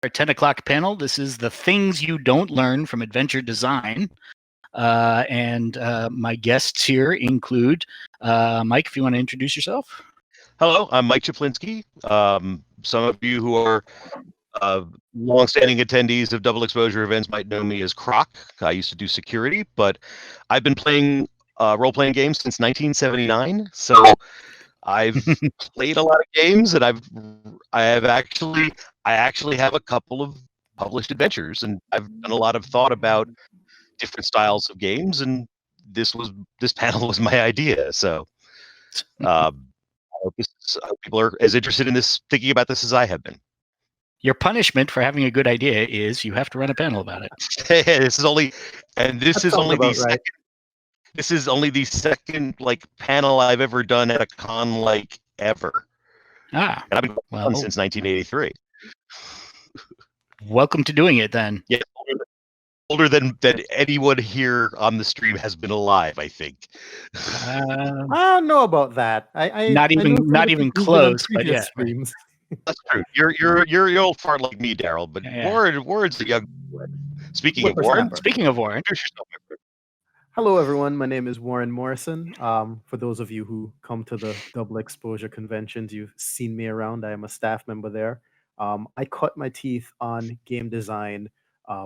our 10 o'clock panel. This is the things you don't learn from adventure design. And my guests here include Mike, if you want to introduce yourself. Hello, I'm Mike Czaplinski. Some of you who are long-standing attendees of double exposure events might know me as Croc. I used to do security, but I've been playing role-playing games since 1979. So I've played a lot of games, and I actually have a couple of published adventures, and I've done a lot of thought about different styles of games, and this panel was my idea. So I hope people are as interested in this, thinking about this as I have been. Your punishment for having a good idea is you have to run a panel about it. This is only the second like panel I've ever done at a con like ever. And I've been on since 1983. Welcome to doing it then. Yeah, older than anyone here on the stream has been alive, I think. I don't know about that. Not even close, but yeah. Streams. That's true. You're old fart like me, Daryl, but yeah. Warren's a young. Speaking of Warren, hello everyone. My name is Warren Morrison. For those of you who come to the double exposure conventions, you've seen me around. I am a staff member there. I cut my teeth on game design,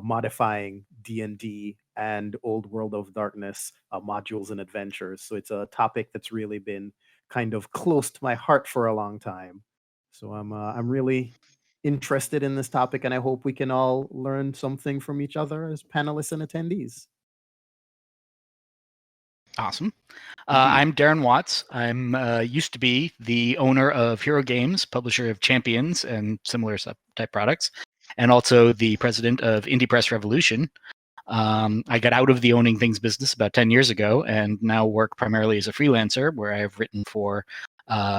modifying D&D and Old World of Darkness modules and adventures. So it's a topic that's really been kind of close to my heart for a long time. So I'm really interested in this topic, and I hope we can all learn something from each other as panelists and attendees. Awesome. I'm Darren Watts. I'm used to be the owner of Hero Games, publisher of Champions and similar type products, and also the president of Indie Press Revolution. I got out of the owning things business about 10 years ago and now work primarily as a freelancer, where I've written for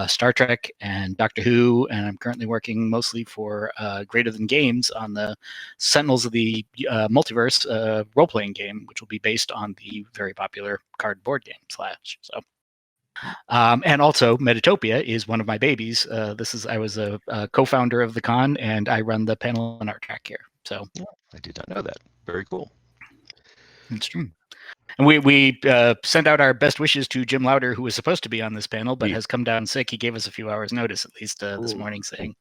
Star Trek and Doctor Who, and I'm currently working mostly for Greater Than Games on the Sentinels of the Multiverse role-playing game, which will be based on the very popular cardboard game Slash. So, and also Metatopia is one of my babies. I was a co-founder of the con, and I run the panel and art track here. So I did not know that. Very cool. That's true. And we sent out our best wishes to Jim Lowder, who was supposed to be on this panel, but has come down sick. He gave us a few hours notice, at least this morning, saying.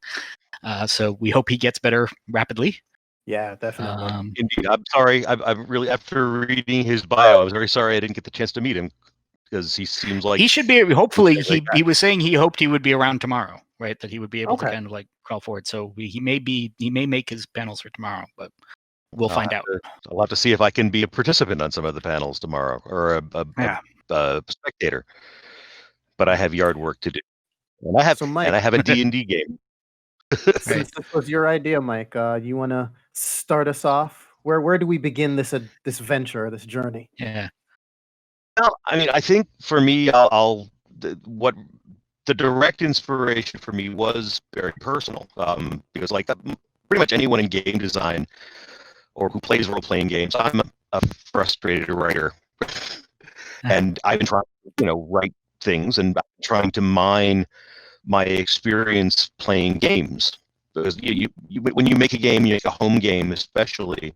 So we hope he gets better rapidly. Yeah, definitely. Indeed. I'm sorry. I'm really, after reading his bio, I was very sorry I didn't get the chance to meet him, because he seems like... He should be, hopefully, he was saying he hoped he would be around tomorrow, right? That he would be able to kind of like crawl forward. So he may make his panels for tomorrow, but... We'll find out. I'll have to see if I can be a participant on some of the panels tomorrow, or a spectator. But I have yard work to do, and I have a D&D game. Since this was your idea, Mike, you want to start us off? Where do we begin this venture, this journey? Yeah. Well, I mean, I think for me, what the direct inspiration for me was very personal, because like pretty much anyone in game design or who plays role-playing games, I'm a frustrated writer, and I've been trying to, write things and trying to mine my experience playing games. Because when you make a game, you make a home game especially,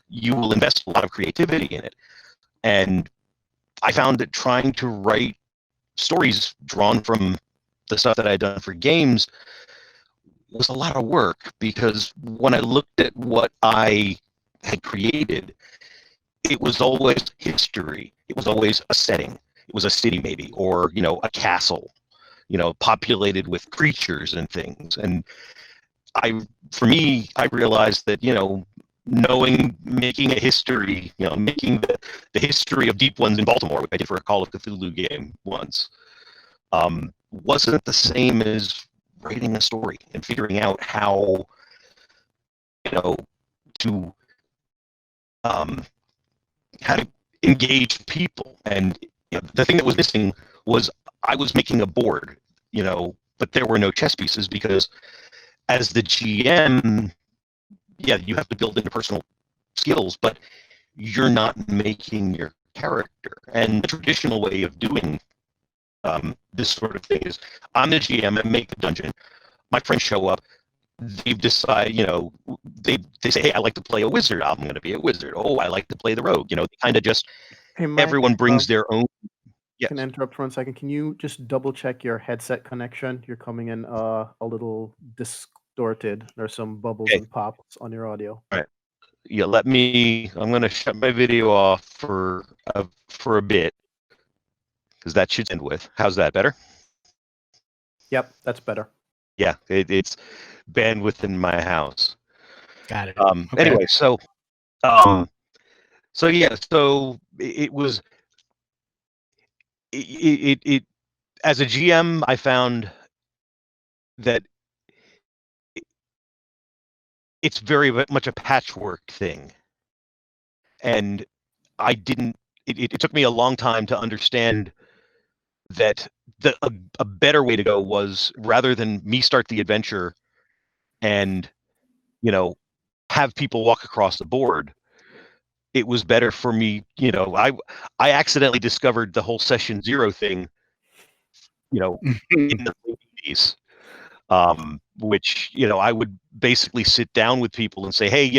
you will invest a lot of creativity in it. And I found that trying to write stories drawn from the stuff that I had done for games was a lot of work, because when I looked at what I had created, it was always history. It was always a setting. It was a city maybe, or, a castle, populated with creatures and things. And I realized that, making a history, making the history of Deep Ones in Baltimore, which I did for a Call of Cthulhu game once, wasn't the same as writing a story and figuring out how, how to engage people. And the thing that was missing was I was making a board, but there were no chess pieces, because as the GM, you have to build interpersonal skills, but you're not making your character. And the traditional way of doing this sort of thing is, I'm the GM, I make the dungeon, my friends show up, they've decided, they say, hey, I like to play a wizard. I'm going to be a wizard. Oh, I like to play the rogue. They kind of just, Hey, Mike, everyone brings their own. Yes. Can I interrupt for 1 second? Can you just double check your headset connection? You're coming in a little distorted. There's some bubbles and pops on your audio. All right. Yeah, I'm going to shut my video off for a bit, because that should end with. How's that, better? Yep, that's better. Yeah, it's bandwidth in my house. Got it. Okay. Anyway, so it was it as a GM, I found that it's very much a patchwork thing, and I didn't. It took me a long time to understand that a better way to go was, rather than me start the adventure and have people walk across the board, it was better for me. I accidentally discovered the whole session 0 thing, in the 80s, which I would basically sit down with people and say, hey,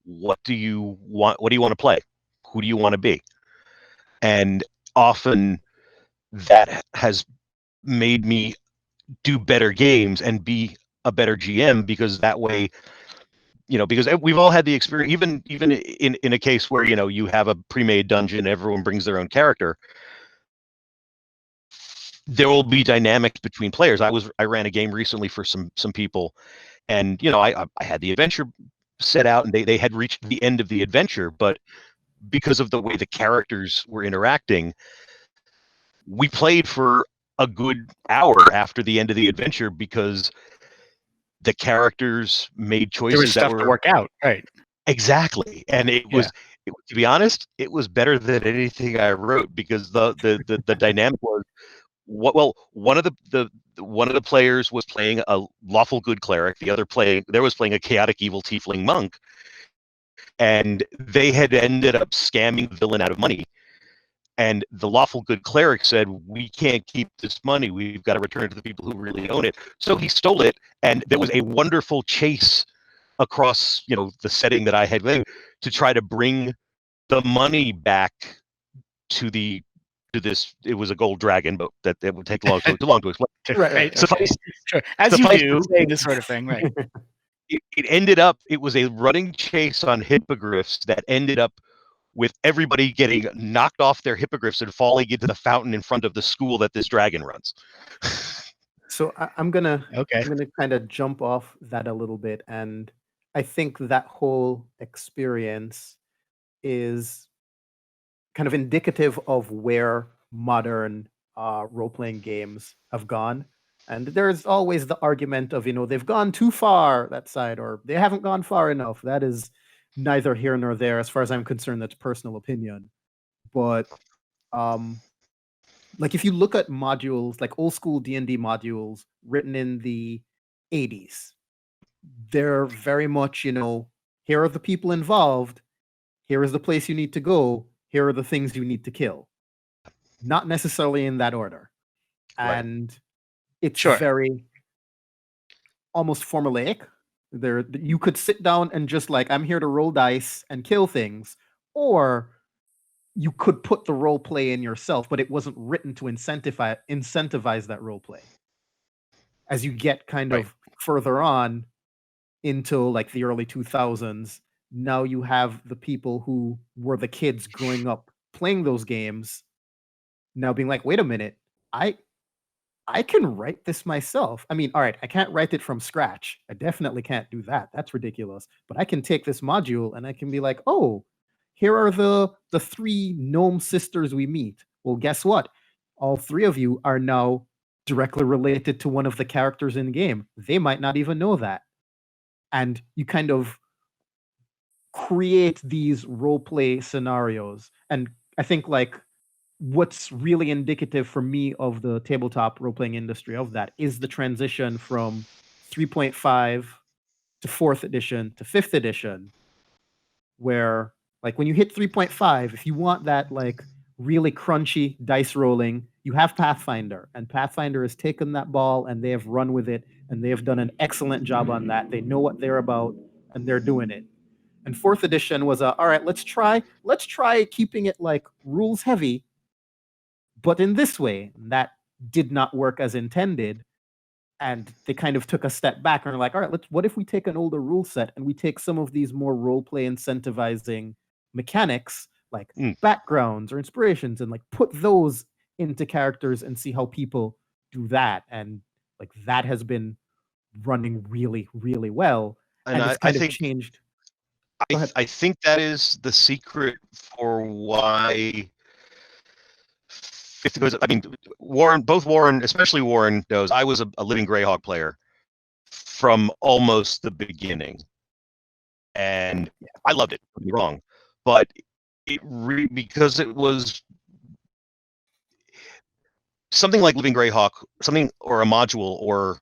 what do you want? What do you want to play? Who do you want to be? And often that has made me do better games and be a better GM, because that way, because we've all had the experience, even in a case where, you have a pre-made dungeon, everyone brings their own character, there will be dynamics between players. I ran a game recently for some people, and I had the adventure set out, and they had reached the end of the adventure, but because of the way the characters were interacting, we played for a good hour after the end of the adventure, because the characters made choices. There was stuff to work out, right? Exactly, and it was, to be honest, it was better than anything I wrote, because the dynamic was, one of the players was playing a lawful good cleric, the other was playing a chaotic evil tiefling monk, and they had ended up scamming the villain out of money. And the lawful good cleric said, we can't keep this money. We've got to return it to the people who really own it. So he stole it, and there was a wonderful chase across, the setting that I had to try to bring the money back to this. It was a gold dragon, but that it would take too long to explain. Right. Sure. As you do this sort of thing, right? It ended up, it was a running chase on hippogriffs that ended up with everybody getting knocked off their hippogriffs and falling into the fountain in front of the school that this dragon runs. So I'm gonna kind of jump off that a little bit, and I think that whole experience is kind of indicative of where modern role-playing games have gone. And there's always the argument of, they've gone too far, that side, or they haven't gone far enough. That is neither here nor there. As far as I'm concerned, that's personal opinion. But like, if you look at modules, like old school D&D modules written in the 80s, they're very much, here are the people involved, here is the place you need to go, here are the things you need to kill. Not necessarily in that order. Right. And it's very almost formulaic. There, you could sit down and just I'm here to roll dice and kill things, or you could put the role play in yourself, but it wasn't written to incentivize that role play. As you get kind of further on into the early 2000s, now you have the people who were the kids growing up playing those games now being like, wait a minute, I can write this myself. I mean, all right, I can't write it from scratch. I definitely can't do that. That's ridiculous. But I can take this module and I can be like, oh, here are the 3 gnome sisters we meet. Well, guess what? All 3 of you are now directly related to one of the characters in the game. They might not even know that. And you kind of create these role play scenarios. And I think what's really indicative for me of the tabletop role-playing industry of that is the transition from 3.5 to 4th edition to 5th edition, where when you hit 3.5, if you want that really crunchy dice rolling. You have Pathfinder, and Pathfinder has taken that ball and they have run with it, and they have done an excellent job on that. They know what they're about, and they're doing it. And fourth edition was all right, let's try keeping it like rules heavy, but in this way. That did not work as intended. And they kind of took a step back and are like, all right, what if we take an older rule set and we take some of these more role play incentivizing mechanics like backgrounds or inspirations and like put those into characters and see how people do that. And like that has been running really, really well. And it's kind of changed. I think that is the secret for why. Because I mean, Warren, especially Warren knows I was a Living Greyhawk player from almost the beginning, and I loved it. Don't get me wrong, but because it was something like Living Greyhawk, or a module, or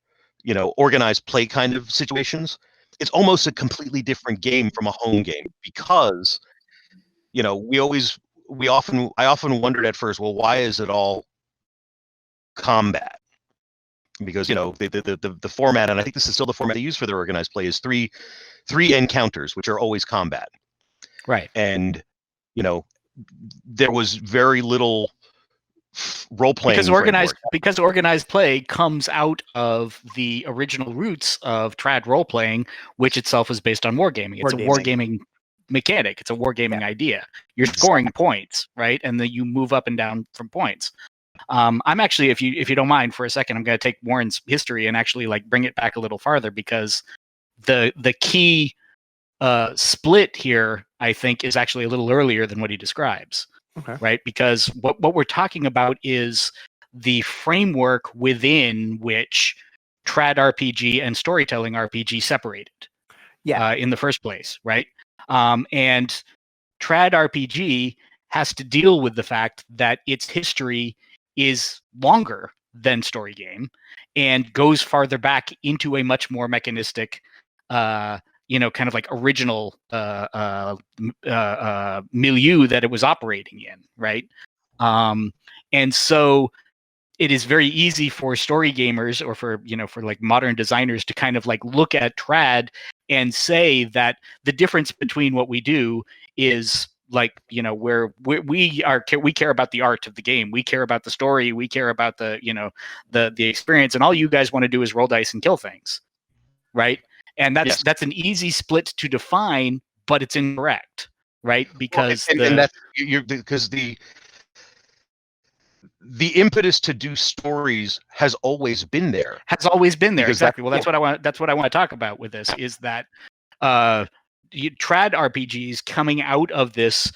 organized play kind of situations. It's almost a completely different game from a home game because I often wondered at first, well, why is it all combat? Because the format, and I think this is still the format they use for their organized play, is three encounters, which are always combat. Right. And there was very little role playing because organized play comes out of the original roots of trad role playing, which itself is based on wargaming. It's a wargaming mechanic. It's a wargaming idea. You're scoring points, right? And then you move up and down from points. I'm actually, if you don't mind for a second, I'm going to take Warren's history and actually like bring it back a little farther, because the key split here, I think, is actually a little earlier than what he describes. Okay. Right? Because what we're talking about is the framework within which trad RPG and storytelling RPG separated. In the first place, right? And trad RPG has to deal with the fact that its history is longer than story game and goes farther back into a much more mechanistic, kind of like original milieu that it was operating in, right? And so it is very easy for story gamers or for like modern designers to kind of like look at trad and say that the difference between what we do is like, where we care about the art of the game, we care about the story, we care about the experience, and all you guys want to do is roll dice and kill things, right? And that's an easy split to define, but it's incorrect, right? Because because the impetus to do stories has always been there. Exactly. Well, that's what I want. That's what I want to talk about with this, is that trad RPGs coming out of this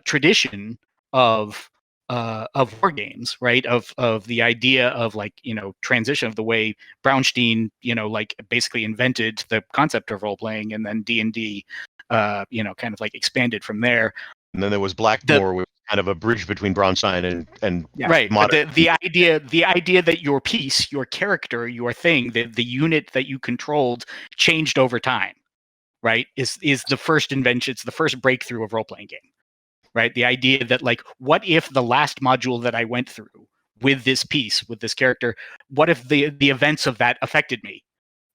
tradition of war games, right? Of the idea of like, transition of the way Brownstein, like basically invented the concept of role playing, and then D&D, kind of like expanded from there. And then there was Blackmore, with kind of a bridge between Braunstein and right. But the idea that your piece, your character, your thing, the unit that you controlled changed over time, right? Is the first invention. It's the first breakthrough of role playing game, right? The idea that like, what if the last module that I went through with this piece, with this character, what if the events of that affected me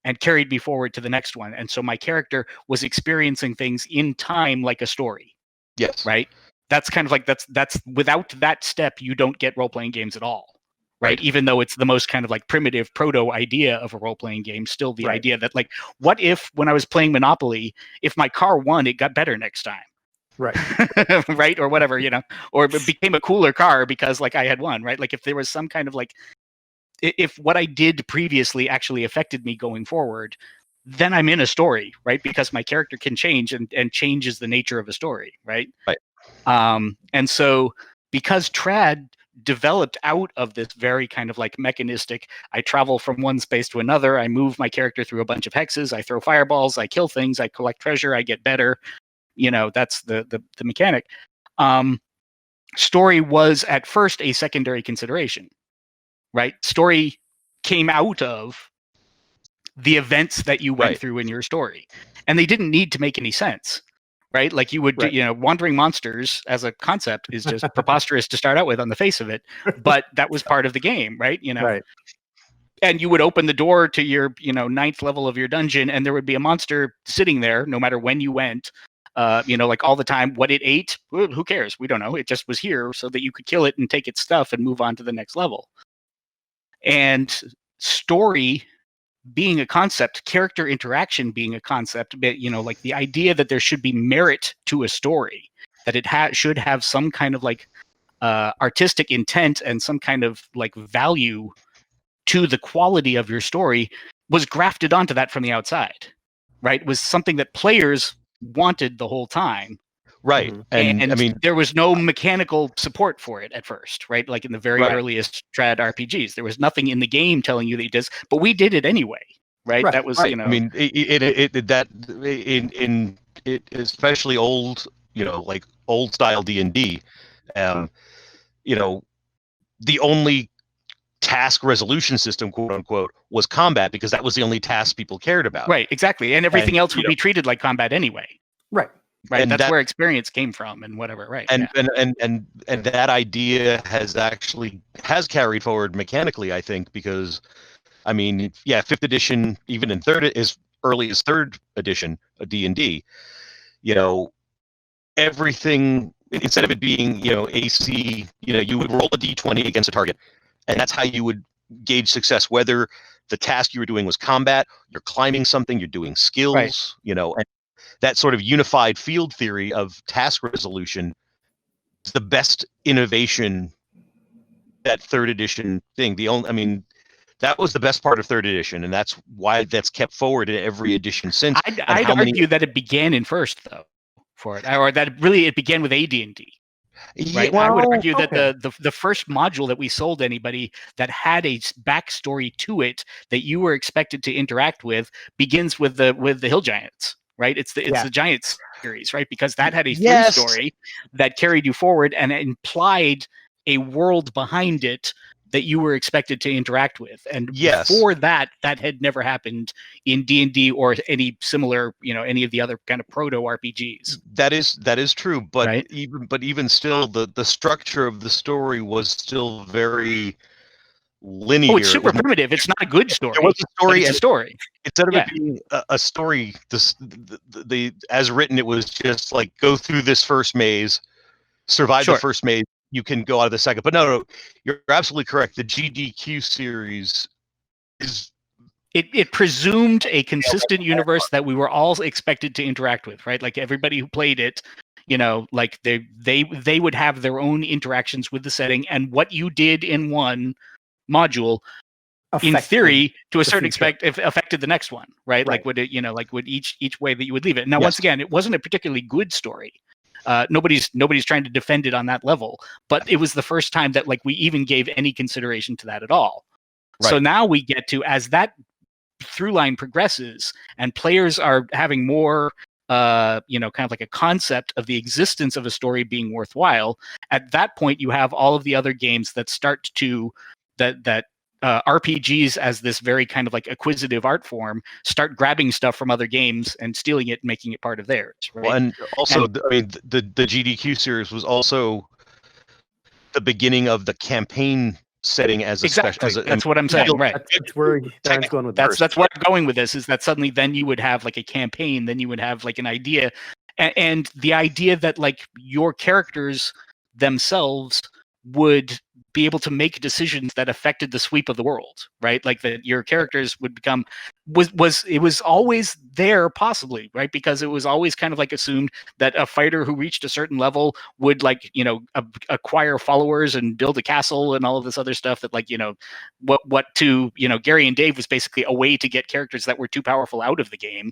and carried me forward to the next one? And so my character was experiencing things in time like a story. Yes. Right. That's kind of like that's without that step, you don't get role playing games at all. Right. Even though it's the most kind of like primitive proto idea of a role playing game, still the idea that like, what if when I was playing Monopoly, if my car won, it got better next time. Right. Right. Or whatever, or it became a cooler car because like I had won. Right. Like if there was some kind of like, if what I did previously actually affected me going forward, then I'm in a story, right? Because my character can change, and changes the nature of a story, right? Right. And so because trad developed out of this very kind of like mechanistic, I travel from one space to another, I move my character through a bunch of hexes, I throw fireballs, I kill things, I collect treasure, I get better, that's the mechanic. Story was at first a secondary consideration, right? Story came out of the events that you went through in your story, and they didn't need to make any sense, right? Like you would, Right. wandering monsters as a concept is just preposterous to start out with on the face of it, but that was part of the game, right? Right. And you would open the door to your, 9th level of your dungeon, and there would be a monster sitting there, no matter when you went. Like all the time. What it ate, who cares? We don't know. It just was here so that you could kill it and take its stuff and move on to the next level. And story being a concept, character interaction being a concept, but like the idea that there should be merit to a story, that it should have some kind of like artistic intent and some kind of like value to the quality of your story, was grafted onto that from the outside, right? It was something that players wanted the whole time. Right. And I mean, there was no mechanical support for it at first, right? Like in the very Right. earliest trad RPGs, there was nothing in the game telling you that you did, but we did it anyway, right? Right, That was, I mean, it especially old, like old style D&D, the only task resolution system, quote unquote, was combat, because that was the only task people cared about. right, exactly. And everything And, else would be treated like combat anyway. Right. Right. And That's where experience came from and whatever. Right. And that idea has carried forward mechanically, I think, because I mean, yeah, 5th edition, even in as early as 3rd edition of D&D, everything, instead of it being, AC, you would roll a D20 against a target, and that's how you would gauge success, whether the task you were doing was combat, you're climbing something, you're doing skills, and that sort of unified field theory of task resolution is the best innovation that 3rd edition thing. That was the best part of 3rd edition, and that's why that's kept forward in every edition since. I'd argue that it began in 1st, though, for it, or that really it began with AD&D. Right. Well, I would argue okay. that the first module that we sold anybody that had a backstory to it that you were expected to interact with begins with the Hill Giants. Right. It's the Giants series, right? Because that had a through story that carried you forward and implied a world behind it that you were expected to interact with. And before that had never happened in D&D or any similar, any of the other kind of proto RPGs. That is true, but right? even still, the structure of the story was still very linear. Oh, it's super primitive. It's not a good story. It was a story. It's a story. Instead of it being a story, the as written, it was just like, go through this first maze, survive the first maze, you can go out of the second. But no, you're absolutely correct. The GDQ series is... It presumed a consistent universe that we were all expected to interact with, right? Like everybody who played it, like they would have their own interactions with the setting, and what you did in one module, in theory, to a certain extent, affected the next one, right? Like would it, would each way that you would leave it. Now, once again, it wasn't a particularly good story. Nobody's trying to defend it on that level, but it was the first time that like we even gave any consideration to that at all. Right. So now we get to, as that through line progresses and players are having more kind of like a concept of the existence of a story being worthwhile, at that point you have all of the other games that start to that RPGs as this very kind of like acquisitive art form start grabbing stuff from other games and stealing it and making it part of theirs. Right? Well, and also, the GDQ series was also the beginning of the campaign setting as a exactly. special. That's what I'm saying, right? That's where Darren's going with this. That's where I'm going with this, is that suddenly then you would have like a campaign, then you would have like an idea, and the idea that like your characters themselves would be able to make decisions that affected the sweep of the world, right? Like that your characters would become it was always there, possibly, right? Because it was always kind of like assumed that a fighter who reached a certain level would like, acquire followers and build a castle and all of this other stuff that like, what to, Gary and Dave was basically a way to get characters that were too powerful out of the game.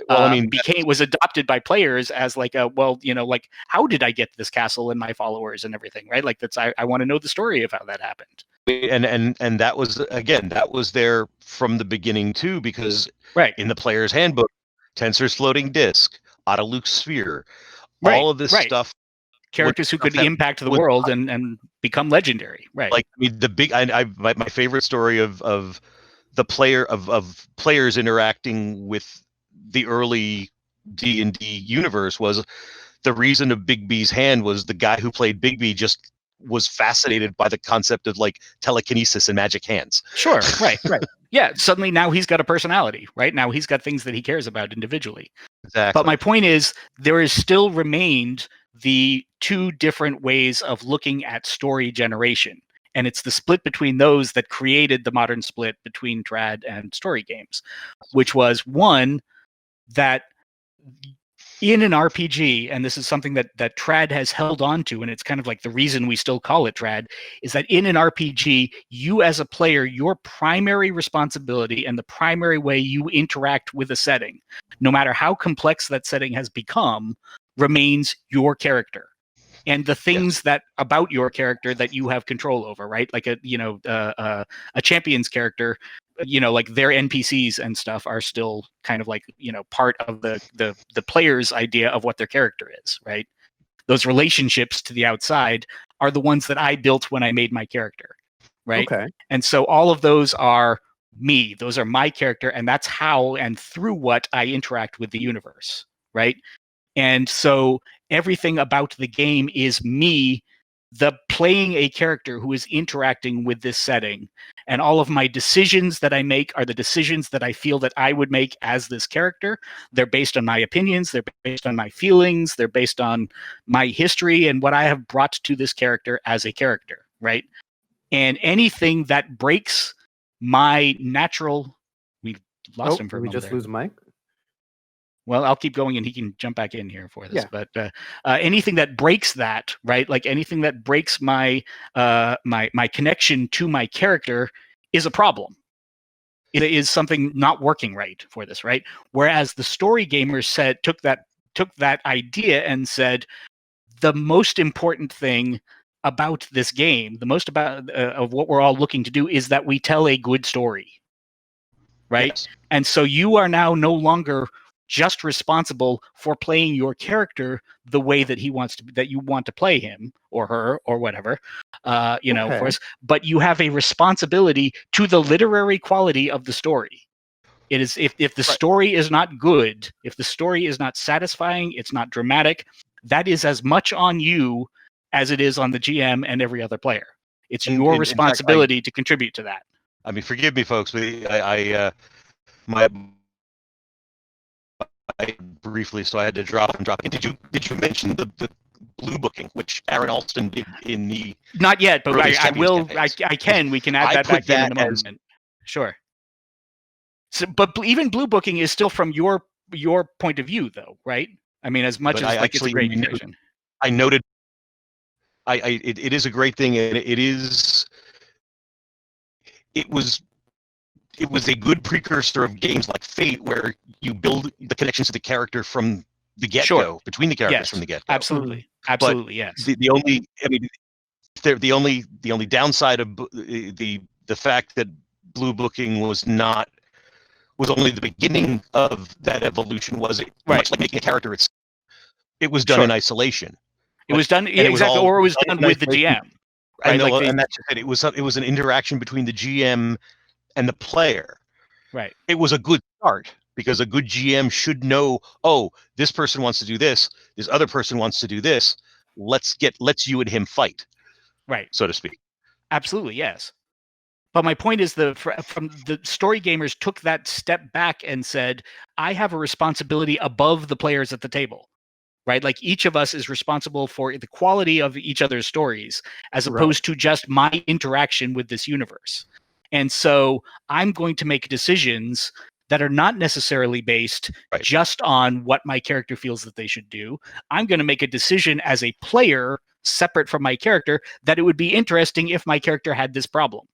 Well, was adopted by players as like like, how did I get this castle and my followers and everything, right? Like I want to know the story of how that happened. And that was there from the beginning too, because in the player's handbook, Tensor's floating disk, Autoluke's sphere, all of this stuff, characters who could impact the world and become legendary, right? Like the big, my favorite story of the players interacting with the early D&D universe was the reason of Bigby's hand was the guy who played Bigby just was fascinated by the concept of like telekinesis and magic hands. Sure, right. Yeah, suddenly now he's got a personality, right? Now he's got things that he cares about individually. Exactly. But my point is, there is still remained the two different ways of looking at story generation. And it's the split between those that created the modern split between trad and story games, which was one that in an RPG, and this is something that trad has held on to, and it's kind of like the reason we still call it trad, is that in an RPG, you as a player, your primary responsibility and the primary way you interact with a setting, no matter how complex that setting has become, remains your character. And the things that about your character that you have control over, right? Like a champion's character, like their NPCs and stuff are still kind of like, part of the player's idea of what their character is, right? Those relationships to the outside are the ones that I built when I made my character, right? Okay. And so all of those are me. Those are my character, and that's how and through what I interact with the universe, right? And so everything about the game is me, the playing a character who is interacting with this setting. And all of my decisions that I make are the decisions that I feel that I would make as this character. They're based on my opinions. They're based on my feelings. They're based on my history and what I have brought to this character as a character, right? And anything that breaks my natural... We've lost him for a we moment just there. lose Mike? Well, I'll keep going and he can jump back in here for this. Yeah. But anything that breaks that, right? Like anything that breaks my my connection to my character is a problem. It is something not working right for this, right? Whereas the story gamers took that idea and said, the most important thing about this game, the most about of what we're all looking to do, is that we tell a good story, right? Yes. And so you are now no longer just responsible for playing your character the way that that you want to play him or her or whatever, of course. But you have a responsibility to the literary quality of the story. It is if the story is not good, if the story is not satisfying, it's not dramatic, that is as much on you as it is on the GM and every other player. It's your responsibility to contribute to that. I mean, forgive me, folks, but I briefly, so I had to drop in. Did you mention the blue booking, which Aaron Alston did in the... Not yet, but I will. I can. We can add that back in a moment. Sure. So, but even blue booking is still from your point of view, though, right? I mean, as much as it's a great decision. I noted. It is a great thing, and it was a good precursor of games like Fate, where you build the connections to the character from the get-go, between the characters from the get-go. Absolutely, yes. The only downside of the fact that blue booking was only the beginning of that evolution was much like making a character. It was done in isolation. It was done exactly, or it was done with the GM. Right? I know, and that's it. It was an interaction between the GM and the player. Right. It was a good start, because a good GM should know, this person wants to do this other person wants to do this, let's you and him fight, right, so to speak. Absolutely, yes. But my point is, from the story gamers took that step back and said, I have a responsibility above the players at the table, right? Like each of us is responsible for the quality of each other's stories, as opposed to just my interaction with this universe. And so I'm going to make decisions that are not necessarily based just on what my character feels that they should do. I'm going to make a decision as a player, separate from my character, that it would be interesting if my character had this problem.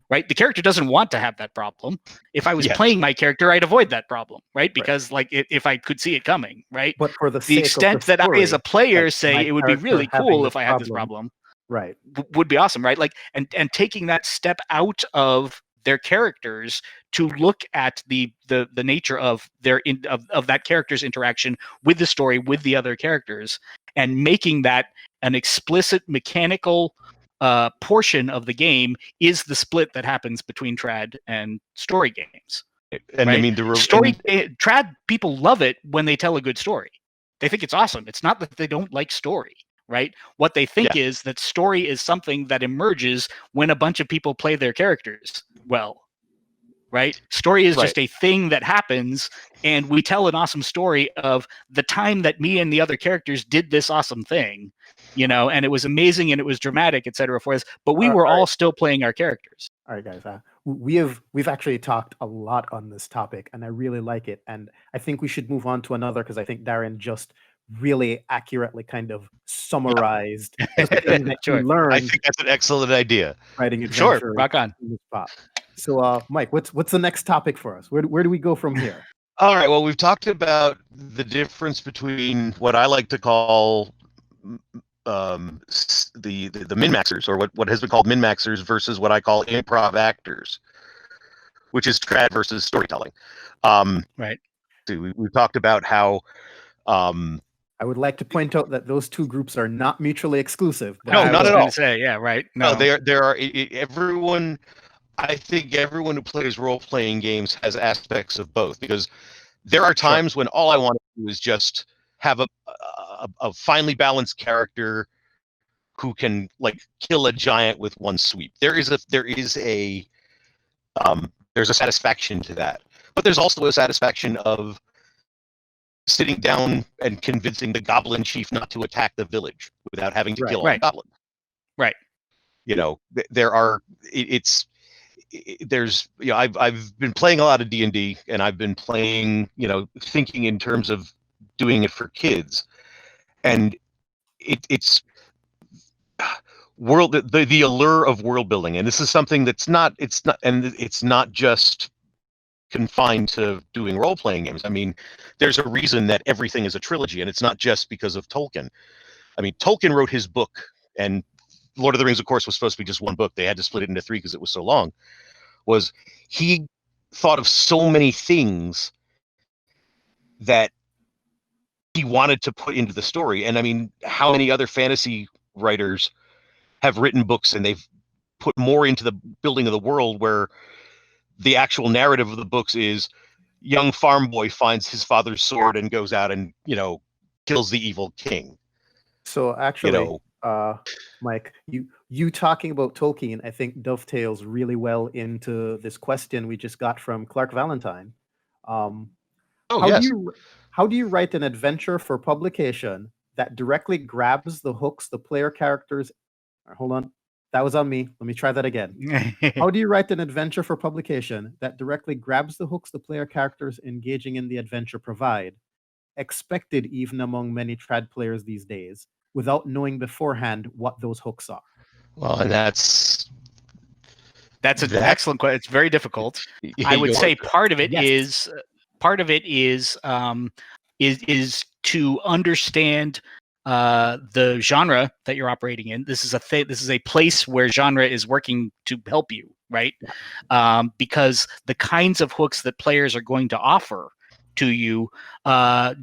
Right? The character doesn't want to have that problem. If I was playing my character, I'd avoid that problem, right? Because if I could see it coming, right? But for the extent of the that I, as a player, say it would be really cool if I had this problem. Right. Would be awesome, right? Like, and taking that step out of their characters to look at the nature of of that character's interaction with the story, with the other characters, and making that an explicit mechanical portion of the game is the split that happens between trad and story games. And right? I mean, Trad people love it when they tell a good story. They think it's awesome. It's not that they don't like story, right? What they think is that story is something that emerges when a bunch of people play their characters well, right? Story is just a thing that happens, and we tell an awesome story of the time that me and the other characters did this awesome thing, and it was amazing and it was dramatic, etc. for us, but we were all still playing our characters. All right, guys. We've actually talked a lot on this topic, and I really like it. And I think we should move on to another, because I think Darren just really accurately kind of summarized the thing that you learned. I think that's an excellent idea. Writing adventure. Sure, rock on. In the spot. So, Mike, what's the next topic for us? Where do we go from here? All right. Well, we've talked about the difference between what I like to call the min-maxers, or what has been called min-maxers, versus what I call improv actors, which is trad versus storytelling. Right. We've talked about how I would like to point out that those two groups are not mutually exclusive. No, not at all. No, there are everyone. I think everyone who plays role-playing games has aspects of both, because there are times when all I want to do is just have a finely balanced character who can kill a giant with one sweep. There's a satisfaction to that, but there's also a satisfaction of sitting down and convincing the goblin chief not to attack the village without having to kill all the goblins. Right. I've been playing a lot of D&D, and I've been playing, thinking in terms of doing it for kids, and it's the allure of world building. And this is something it's not just confined to doing role-playing games. I mean, there's a reason that everything is a trilogy, and it's not just because of Tolkien. I mean, Tolkien wrote his book, and Lord of the Rings, of course, was supposed to be just one book. They had to split it into 3 because it was so long. He thought of so many things that he wanted to put into the story. And I mean, how many other fantasy writers have written books and they've put more into the building of the world, where the actual narrative of the books is young farm boy finds his father's sword and goes out and, kills the evil king. So actually, Mike, you talking about Tolkien, I think dovetails really well into this question we just got from Clark Valentine. How do you write an adventure for publication that directly grabs the hooks the player characters? Hold on, that was on me. Let me try that again. How do you write an adventure for publication that directly grabs the hooks the player characters engaging in the adventure provide, expected even among many trad players these days, without knowing beforehand what those hooks are? Well, and that's an excellent question. It's very difficult. I would say part of it is to understand the genre that you're operating in. This is a place where genre is working to help you, right? Because the kinds of hooks that players are going to offer to you,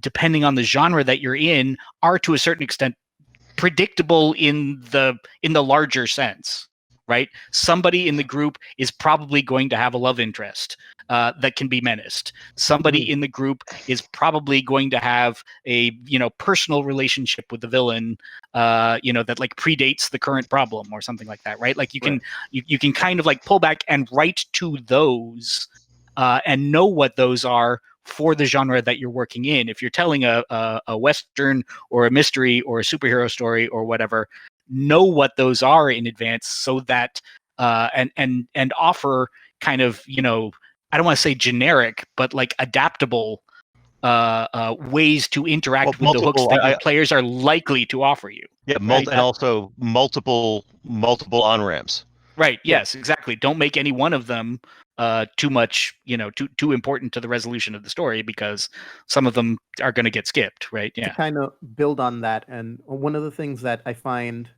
depending on the genre that you're in, are to a certain extent predictable in the larger sense, right? Somebody in the group is probably going to have a love interest that can be menaced. Somebody in the group is probably going to have a personal relationship with the villain, that predates the current problem or something like that, right? Like you can kind of pull back and write to those and know what those are for the genre that you're working in. If you're telling a Western or a mystery or a superhero story or whatever, know what those are in advance, so that and offer kind of, I don't want to say generic, but adaptable ways to interact with the hooks that your players are likely to offer you. Yeah, and also multiple on-ramps. Right. Yes, exactly. Don't make any one of them too much, too important to the resolution of the story, because some of them are going to get skipped, right? Yeah. To kind of build on that, and one of the things that I find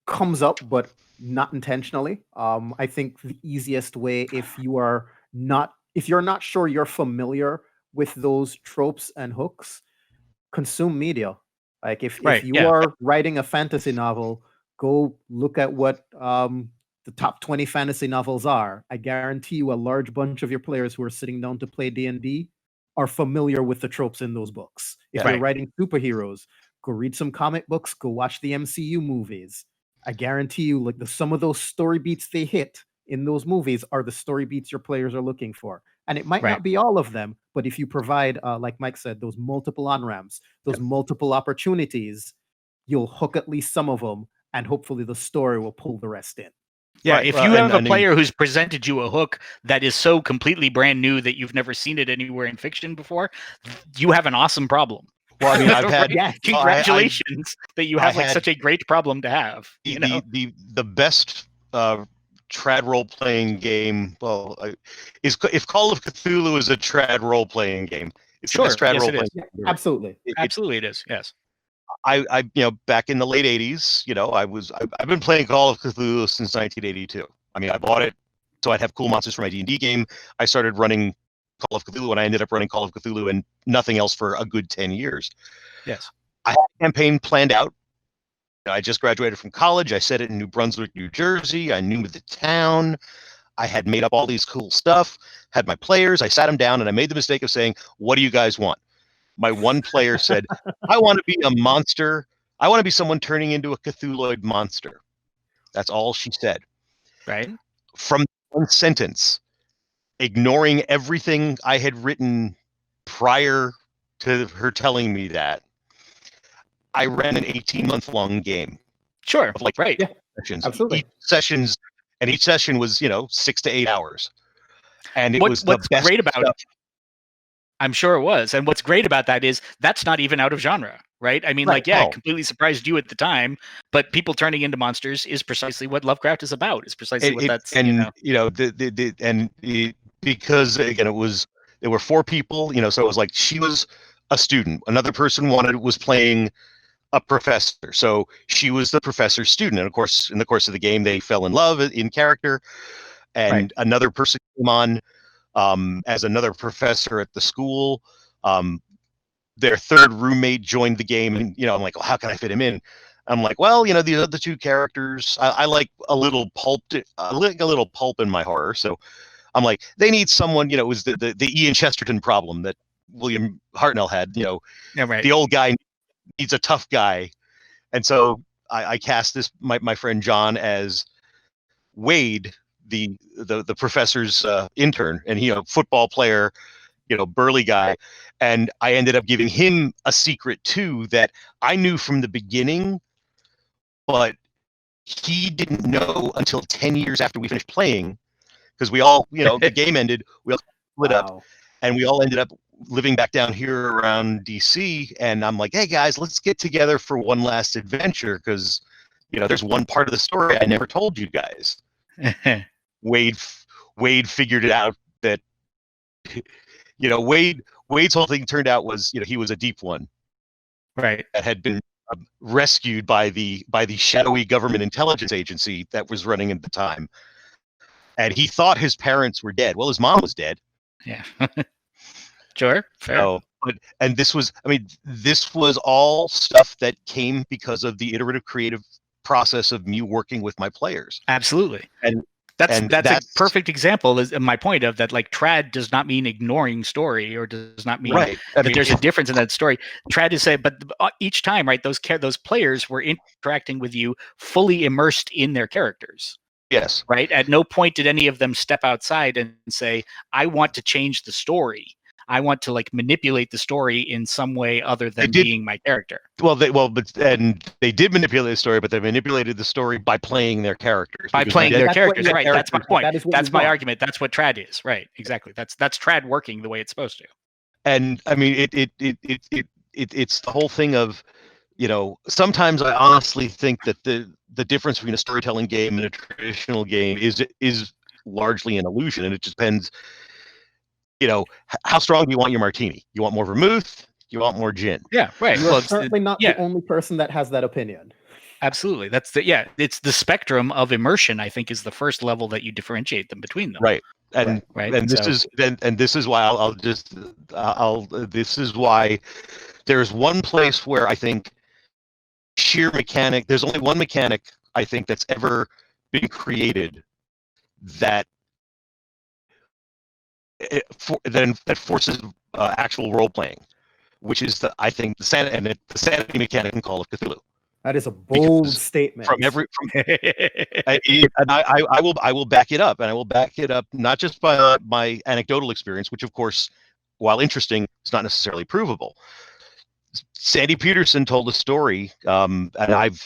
comes up, but not intentionally, I think the easiest way, if you're not sure you're familiar with those tropes and hooks, consume media. If you are writing a fantasy novel, go look at what the top 20 fantasy novels are, I guarantee you a large bunch of your players who are sitting down to play D&D are familiar with the tropes in those books. If you're writing superheroes, go read some comic books, go watch the MCU movies. I guarantee you, like some of those story beats they hit in those movies are the story beats your players are looking for. And it might not be all of them, but if you provide, like Mike said, those multiple on-ramps, those multiple opportunities, you'll hook at least some of them, and hopefully the story will pull the rest in. Yeah, if you have a player who's presented you a hook that is so completely brand new that you've never seen it anywhere in fiction before, you have an awesome problem. Well, I mean, I've had congratulations that you have such a great problem to have. The best trad role playing game. Well, if Call of Cthulhu is a trad role playing game, it's the best trad role playing game. Absolutely, absolutely, it is. Yes. I back in the late 80s, I've been playing Call of Cthulhu since 1982. I mean, I bought it so I'd have cool monsters for my D&D game. I started running Call of Cthulhu, and I ended up running Call of Cthulhu and nothing else for a good 10 years. Yes. I had a campaign planned out. I just graduated from college. I set it in New Brunswick, New Jersey. I knew the town. I had made up all these cool stuff, had my players. I sat them down, and I made the mistake of saying, "What do you guys want?" My one player said, "I want to be a monster. I want to be someone turning into a Cthulhuid monster." That's all she said. Right. From one sentence, ignoring everything I had written prior to her telling me that, I ran an 18-month-long game. Sure. Of sessions. Absolutely. Each session was 6 to 8 hours. And what's the best great about it. I'm sure it was. And what's great about that is that's not even out of genre, right? I mean, it completely surprised you at the time, but people turning into monsters is precisely what Lovecraft is about. It's precisely what that's, because again, there were 4 people, so it was like she was a student. Another person was playing a professor. So she was the professor's student. And of course, in the course of the game, they fell in love in character. And another person came on as another professor at the school. Their third roommate joined the game, and I'm like, well, how can I fit him in? I'm like, well, the other 2 characters, I like a little pulp. I like a little pulp in my horror, so I'm like, they need someone. It was the Ian Chesterton problem that William Hartnell had. The old guy needs a tough guy, and so I cast my friend John as Wade, the professor's intern, and football player, burly guy, and I ended up giving him a secret too that I knew from the beginning, but he didn't know until 10 years after we finished playing, because we all, the game ended, we all split up, and we all ended up living back down here around DC, and I'm like, hey guys, let's get together for one last adventure, because there's one part of the story I never told you guys. Wade figured it out that Wade's whole thing turned out was he was a deep one, right, that had been rescued by the shadowy government intelligence agency that was running at the time, and he thought his parents were dead. Well, his mom was dead. Yeah. Sure, fair. And this was all stuff that came because of the iterative creative process of me working with my players. Absolutely. And that's a perfect example is my point of that, like, trad does not mean ignoring story, or does not mean that there's a difference in that story. Trad is saying, but each time, right, those players were interacting with you fully immersed in their characters. Yes. Right. At no point did any of them step outside and say, I want to change the story. I want to manipulate the story in some way other than being my character. Well, they did manipulate the story, but they manipulated the story by playing their characters. By playing their characters, right? That's my point. That's my argument. That's what trad is, right? Exactly. That's trad working the way it's supposed to. And I mean, it's the whole thing of, sometimes I honestly think that the difference between a storytelling game and a traditional game is largely an illusion, and it just depends. How strong do you want your martini? You want more vermouth? You want more gin? Yeah, right. You're certainly not the only person that has that opinion. Absolutely. It's the spectrum of immersion, I think, is the first level that you differentiate them between them. Right. And this is why this is why there's one place where I think sheer mechanic, there's only one mechanic I think that's ever been created that that forces actual role playing, which is I think the sanity mechanic in Call of Cthulhu. That is a bold statement. I will back it up, and I will back it up not just by my anecdotal experience, which of course, while interesting, is not necessarily provable. Sandy Peterson told a story, and I've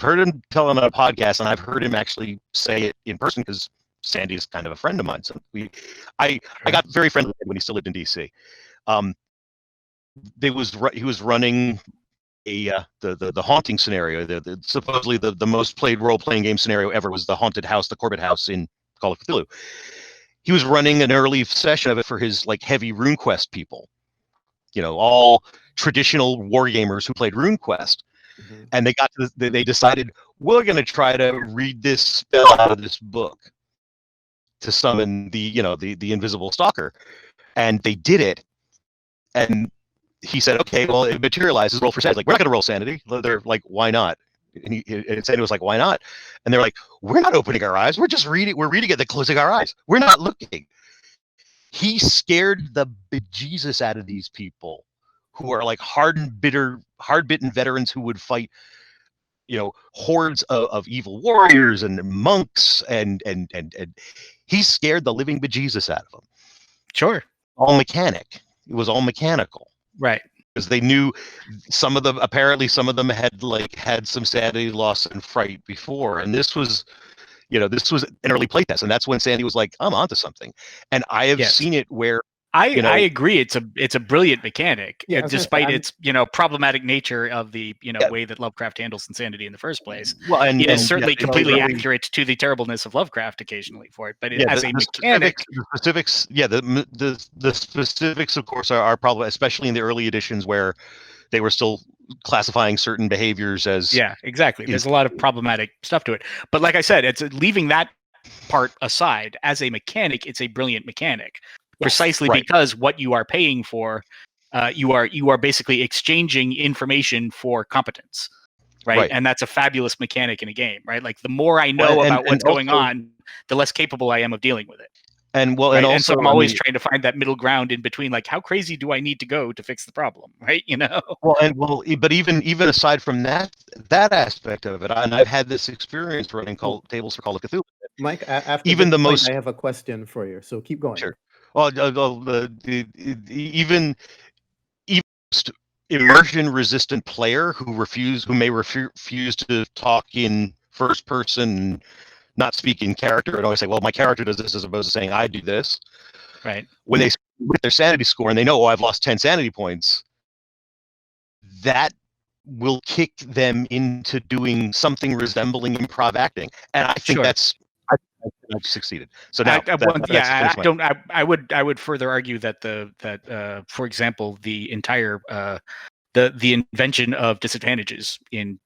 heard him tell on a podcast, and I've heard him actually say it in person because Sandy is kind of a friend of mine. So I got very friendly when he still lived in DC. He was running the haunting scenario. Supposedly the most played role playing game scenario ever was the haunted house, the Corbett House in Call of Cthulhu. He was running an early session of it for his heavy RuneQuest people, all traditional wargamers who played RuneQuest. Mm-hmm. And they decided, we're going to try to read this spell out of this book to summon the invisible stalker. And they did it. And he said, okay, well, it materializes, roll for sanity. We're not going to roll sanity. They're like, why not? And Sandy was like, why not? And they're like, we're not opening our eyes. We're just reading. We're reading it, then closing our eyes. We're not looking. He scared the bejesus out of these people who are hard-bitten veterans who would fight, hordes of evil warriors and monks, and he scared the living bejesus out of them. Sure. All mechanic. It was all mechanical. Right. Because they knew some of them had some sanity loss and fright before, and this was an early playtest, and that's when Sandy was like, I'm onto something. And I have seen it where I agree, it's a brilliant mechanic, despite its problematic nature of the way that Lovecraft handles insanity in the first place. Well, and it is certainly completely accurate to the terribleness of Lovecraft occasionally for it, but as a mechanic, the specifics, of course, are probably, especially in the early editions where they were still classifying certain behaviors as exactly. There's a lot of problematic stuff to it, but like I said, it's leaving that part aside. As a mechanic, it's a brilliant mechanic. Precisely because what you are paying for, you are basically exchanging information for competence, right? And that's a fabulous mechanic in a game, right? Like the more I know about what's going on, the less capable I am of dealing with it. And so I'm always trying to find that middle ground in between, like how crazy do I need to go to fix the problem, right? But even aside from that aspect of it, and I've had this experience running tables for Call of Cthulhu. Mike, after even the most, I have a question for you, so keep going. Sure. Well, even immersion-resistant player who may refuse to talk in first person, not speak in character, and always say, "Well, my character does this," as opposed to saying, "I do this." Right. When they with their sanity score and they know, "Oh, I've lost 10 sanity points," that will kick them into doing something resembling improv acting, and I think I've succeeded. So now, I would further argue that for example, the entire the invention of disadvantages in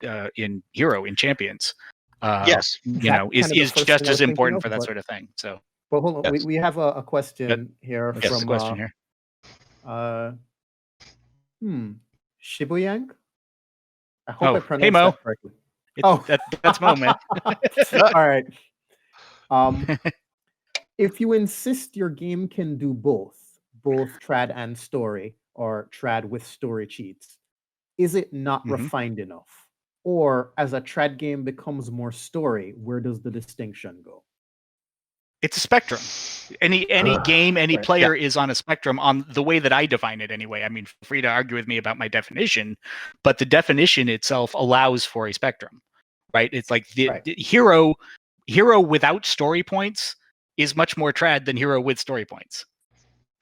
Hero in Champions, is just as important for that sort of thing. So, well, hold on, we have a question here from a question here. Shibuyang. I hope I pronounced that correctly. That's Mo, man. All right. If you insist your game can do both trad and story, or trad with story cheats, is it not refined enough? Or as a trad game becomes more story, where does the distinction go? It's a spectrum. Any game, any player is on a spectrum, on the way that I define it anyway. I mean, feel free to argue with me about my definition, but the definition itself allows for a spectrum, right? It's like the hero without story points is much more trad than hero with story points,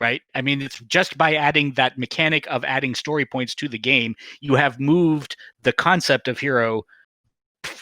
right? I mean, it's just by adding that mechanic of adding story points to the game, you have moved the concept of hero,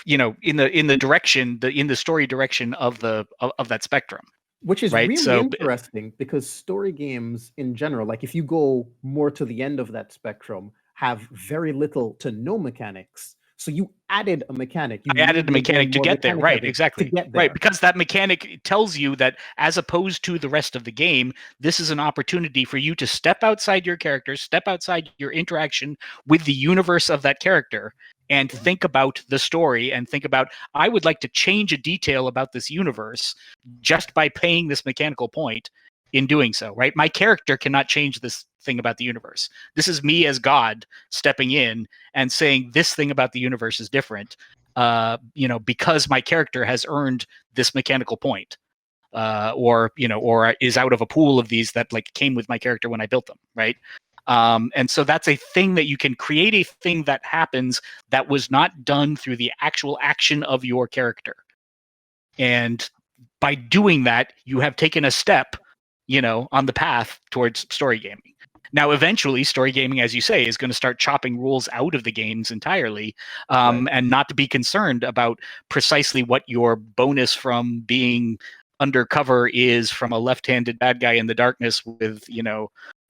in the story direction of that spectrum, which is really interesting, because story games in general, like if you go more to the end of that spectrum, have very little to no mechanics. So you added a mechanic. I added a mechanic to get there, right? Exactly, right? Because that mechanic tells you that, as opposed to the rest of the game, this is an opportunity for you to step outside your character, step outside your interaction with the universe of that character, and think about the story and think about, I would like to change a detail about this universe just by paying this mechanical point in doing so, right? My character cannot change this thing about the universe. This is me as God stepping in and saying this thing about the universe is different, because my character has earned this mechanical point. Or is out of a pool of these that like came with my character when I built them, right? And so that's a thing that you can create, a thing that happens that was not done through the actual action of your character. And by doing that, you have taken a step, on the path towards story gaming. Now, eventually, story gaming, as you say, is going to start chopping rules out of the games entirely, and not to be concerned about precisely what your bonus from being undercover is from a left-handed bad guy in the darkness with,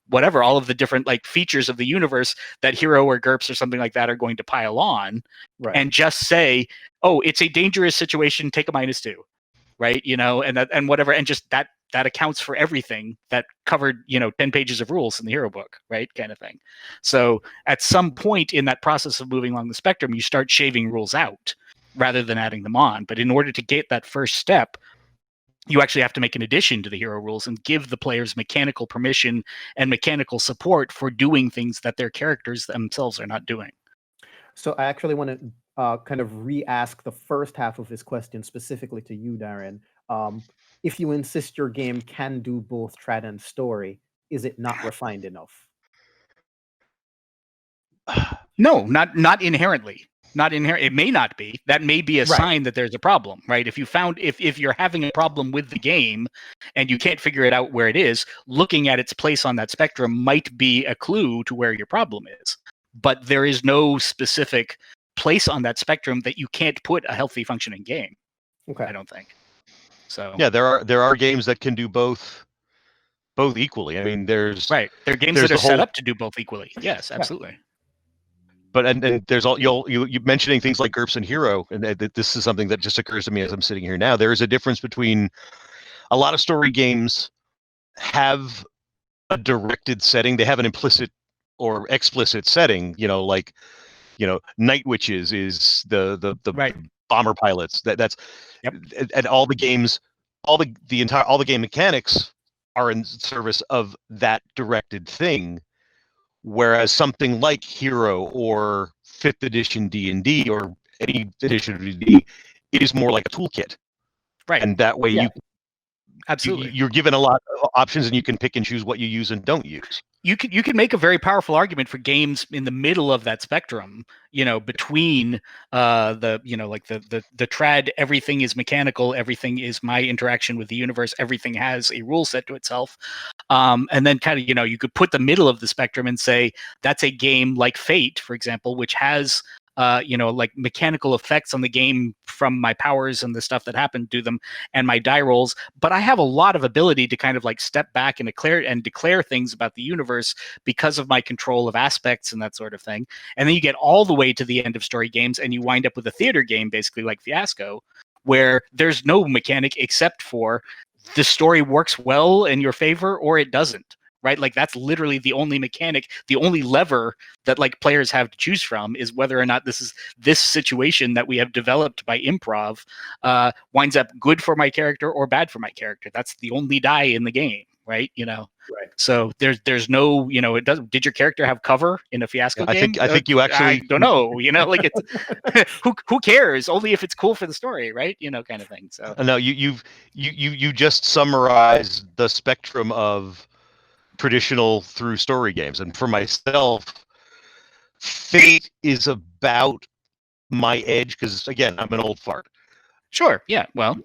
whatever, all of the different like features of the universe that hero or GURPS or something like that are going to pile on, and just say, oh, it's a dangerous situation, take a -2, right? And whatever, and just that accounts for everything that covered 10 pages of rules in the hero book, right? Kind of thing. So at some point in that process of moving along the spectrum, you start shaving rules out rather than adding them on. But in order to get that first step, you actually have to make an addition to the hero rules and give the players mechanical permission and mechanical support for doing things that their characters themselves are not doing. So I actually want to kind of re-ask the first half of his question specifically to you, Darren. If you insist your game can do both trad and story, is it not refined enough? No, not inherently. Not inherent. It may not be. That may be a sign that there's a problem, right? If you're having a problem with the game and you can't figure it out where it is, looking at its place on that spectrum might be a clue to where your problem is. But there is no specific place on that spectrum that you can't put a healthy functioning game. Okay. I don't think. So yeah, there are games that can do both equally. I mean, there's there are games that are set up to do both equally. Yes, absolutely. But and there's all you mentioning things like GURPS and Hero, and this is something that just occurs to me as I'm sitting here now. There is a difference between a lot of story games have a directed setting. They have an implicit or explicit setting. Night Witches is the bomber pilots. That's and all the games, all the game mechanics are in service of that directed thing. Whereas something like Hero or 5th edition D&D or any edition of D&D is more like a toolkit, right? And that way, you're given a lot of options, and you can pick and choose what you use and don't use. You can make a very powerful argument for games in the middle of that spectrum, between the trad, everything is mechanical, everything is my interaction with the universe, everything has a rule set to itself. And then kind of, you could put the middle of the spectrum and say that's a game like Fate, for example, which has like mechanical effects on the game from my powers and the stuff that happened to them and my die rolls. But I have a lot of ability to kind of like step back and declare things about the universe because of my control of aspects and that sort of thing. And then you get all the way to the end of story games and you wind up with a theater game, basically like Fiasco, where there's no mechanic except for the story works well in your favor or it doesn't. Right? Like that's literally the only mechanic, the only lever that like players have to choose from is whether or not this situation that we have developed by improv winds up good for my character or bad for my character. That's the only die in the game, right? Right. So there's no, it doesn't. Did your character have cover in a Fiasco game? I think you actually. I don't know. Like it's who cares? Only if it's cool for the story, right? Kind of thing. So no, you just summarized the spectrum of traditional through story games, and for myself, Fate is about my edge because again, I'm an old fart. Sure. Yeah. Well,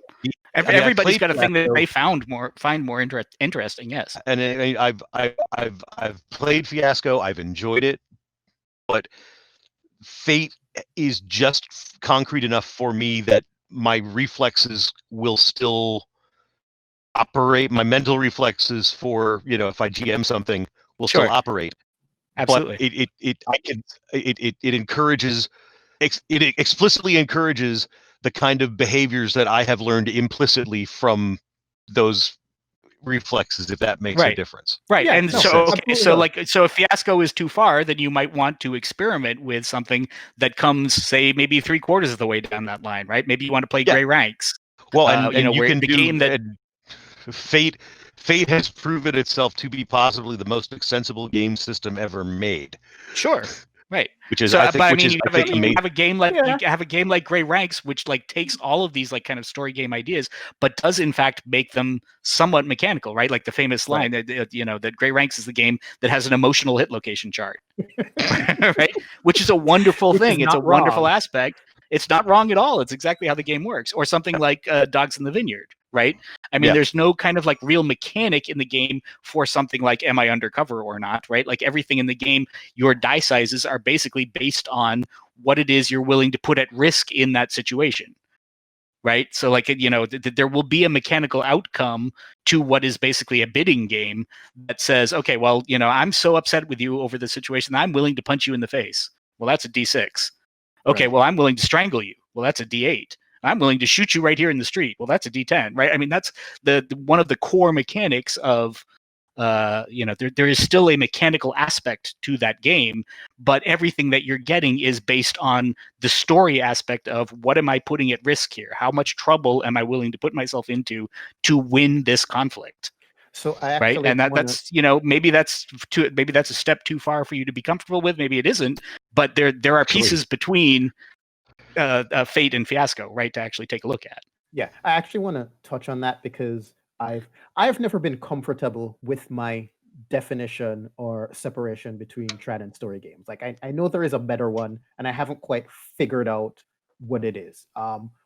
everybody's got a thing that they find more interesting. Yes. And I've played Fiasco. I've enjoyed it, but Fate is just concrete enough for me that my reflexes will still operate. My mental reflexes for if I GM something will still operate. Absolutely. But it encourages, it explicitly encourages the kind of behaviors that I have learned implicitly from those reflexes, if that makes a difference. Right. Yeah, And no, so, absolutely does. so if Fiasco is too far, then you might want to experiment with something that comes, say, maybe 3/4 of the way down that line, right? Maybe you want to play Gray Ranks. Well, and you where can the do game that Fate has proven itself to be possibly the most extensible game system ever made. Sure. Right. Which is, so, I think, but I which mean, is, you I have, a, think, you amazing. have a game like Yeah. you have a game like Gray Ranks, which like takes all of these like kind of story game ideas, but does in fact make them somewhat mechanical, right? Like the famous line that that Gray Ranks is the game that has an emotional hit location chart, right? Which is a wonderful Which is thing. It's a not wonderful wrong. aspect. It's not wrong at all. It's exactly how the game works. Or something like Dogs in the Vineyard, right? I mean, there's no kind of like real mechanic in the game for something like am I undercover or not, right? Like everything in the game, your die sizes are basically based on what it is you're willing to put at risk in that situation, right? So like, there will be a mechanical outcome to what is basically a bidding game that says, okay, well, I'm so upset with you over the situation that I'm willing to punch you in the face. Well, that's a D6. Okay, well, I'm willing to strangle you. Well, that's a D8. I'm willing to shoot you right here in the street. Well, that's a D10, right? I mean, that's the one of the core mechanics of, there is still a mechanical aspect to that game, but everything that you're getting is based on the story aspect of what am I putting at risk here? How much trouble am I willing to put myself into to win this conflict? So I actually and that's maybe that's a step too far for you to be comfortable with. Maybe it isn't, but there are pieces between Fate and Fiasco, right, to actually take a look at. Yeah, I actually want to touch on that because I've never been comfortable with my definition or separation between trad and story games. Like I know there is a better one, and I haven't quite figured out what it is.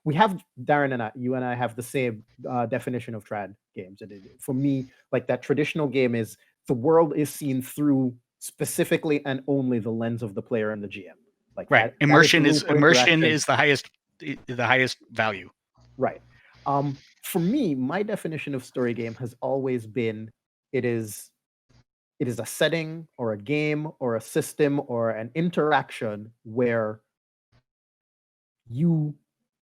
We have Darren and you and I have the same definition of trad games. And for me, like that traditional game is the world is seen through specifically and only the lens of the player and the GM. Like right, immersion is the highest value. Right. For me, my definition of story game has always been it is a setting or a game or a system or an interaction where you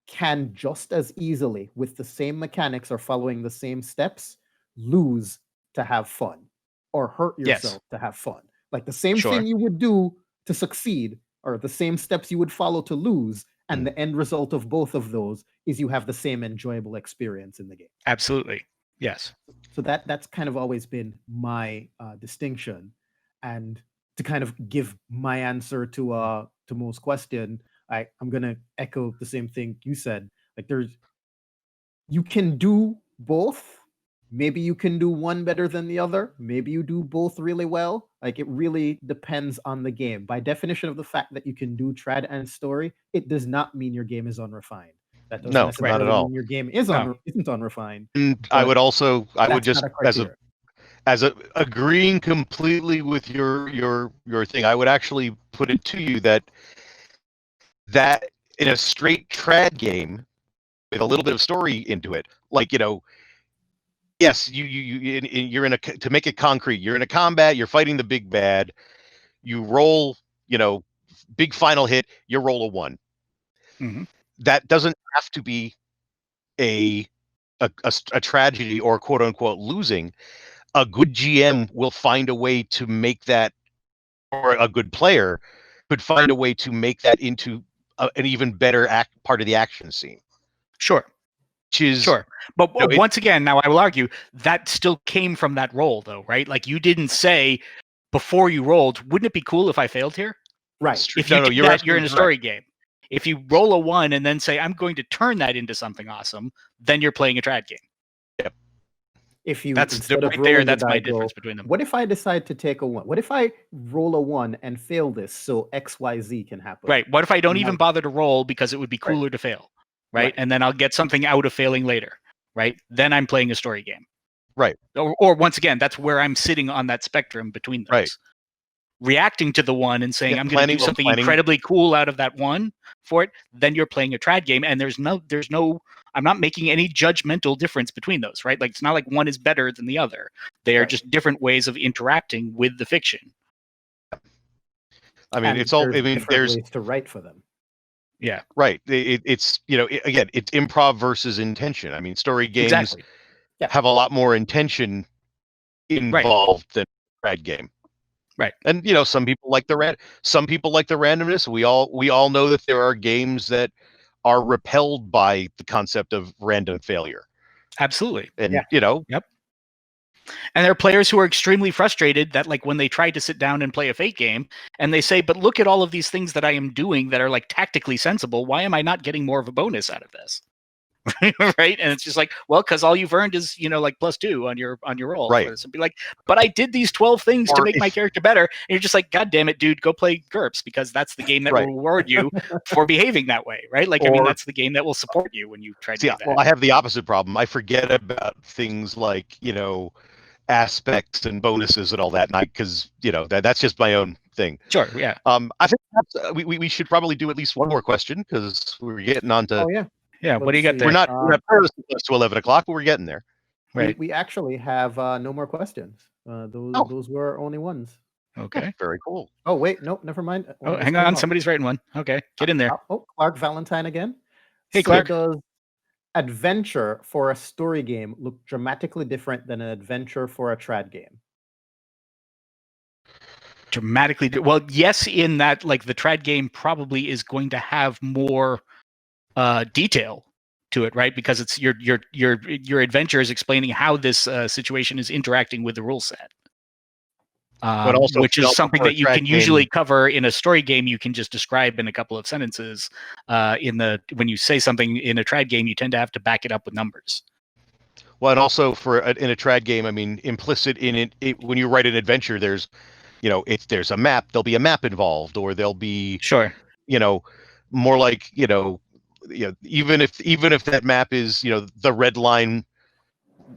can just as easily, with the same mechanics or following the same steps, lose to have fun or hurt yourself to have fun. Like the same thing you would do to succeed or the same steps you would follow to lose. And the end result of both of those is you have the same enjoyable experience in the game. Absolutely. Yes. So that's kind of always been my distinction. And to kind of give my answer to Mo's question, I'm gonna echo the same thing you said. Like you can do both. Maybe you can do one better than the other. Maybe you do both really well. Like it really depends on the game. By definition of the fact that you can do trad and story, it does not mean your game is unrefined. That doesn't necessarily not at all. mean your game isn't unrefined. And I would just as agreeing completely with your thing, I would actually put it to you that in a straight trad game with a little bit of story into it, like yes, you're to make it concrete. You're in a combat. You're fighting the big bad. You roll, big final hit. You roll a 1. Mm-hmm. That doesn't have to be a tragedy or quote unquote losing. A good GM will find a way to make that, or a good player could find a way to make that into an even better part of the action scene. Sure. But once again, now I will argue that still came from that roll, though, right? Like you didn't say before you rolled, wouldn't it be cool if I failed here? Right. If you did that, you're in a story game. If you roll a 1 and then say, I'm going to turn that into something awesome, then you're playing a trad game. Yep. If you that's my difference between them. What if I decide to take a 1? What if I roll a 1 and fail this so XYZ can happen? Right. What if I don't even bother to roll because it would be cooler to fail? Right? And then I'll get something out of failing later. Right? Then I'm playing a story game. Right. Or once again, that's where I'm sitting on that spectrum between those. Right. Reacting to the 1 and saying I'm going to do something incredibly cool out of that 1 for it, then you're playing a trad game, and there's no I'm not making any judgmental difference between those, right? Like it's not like one is better than the other. They are just different ways of interacting with the fiction. I mean, there's ways to write for them. Yeah. Right. It's again, it's improv versus intention. I mean, story games have a lot more intention involved than a trad game. Right. And some people like the randomness. We all know that there are games that are repelled by the concept of random failure. Absolutely. And Yep. And there are players who are extremely frustrated that, like, when they try to sit down and play a Fate game and they say, but look at all of these things that I am doing that are like tactically sensible. Why am I not getting more of a bonus out of this? Right. And it's just like, well, because all you've earned is, like +2 on your roll. Right. And be like, but I did these 12 things to make my character better. And you're just like, God damn it, dude, go play GURPS, because that's the game that will reward you for behaving that way. Right. Like, that's the game that will support you when you try to do that. Well, I have the opposite problem. I forget about things like, aspects and bonuses and all that, because that's just my own thing. Sure. Yeah. I think perhaps, we should probably do at least one more question, because we're getting on to. Oh yeah. Yeah. What do you got there? We're not close to 11 o'clock, but we're getting there. Right. We actually have no more questions. Those were only ones. Okay. Very cool. Oh wait, nope, never mind. Oh, hang on. Somebody's writing one. Okay. Get in there. Clark Valentine again. Hey, Clark. Does adventure for a story game look dramatically different than an adventure for a trad game? Dramatically. Well, yes, in that, like, the trad game probably is going to have more detail to it, right? Because it's your adventure is explaining how this situation is interacting with the rule set. But also, which is something that you can usually cover in a story game. You can just describe in a couple of sentences. When you say something in a trad game, you tend to have to back it up with numbers. Well, and also in a trad game, I mean, implicit in it when you write an adventure, there's, if there's a map, there'll be a map involved, or there'll be more like even if that map is the red line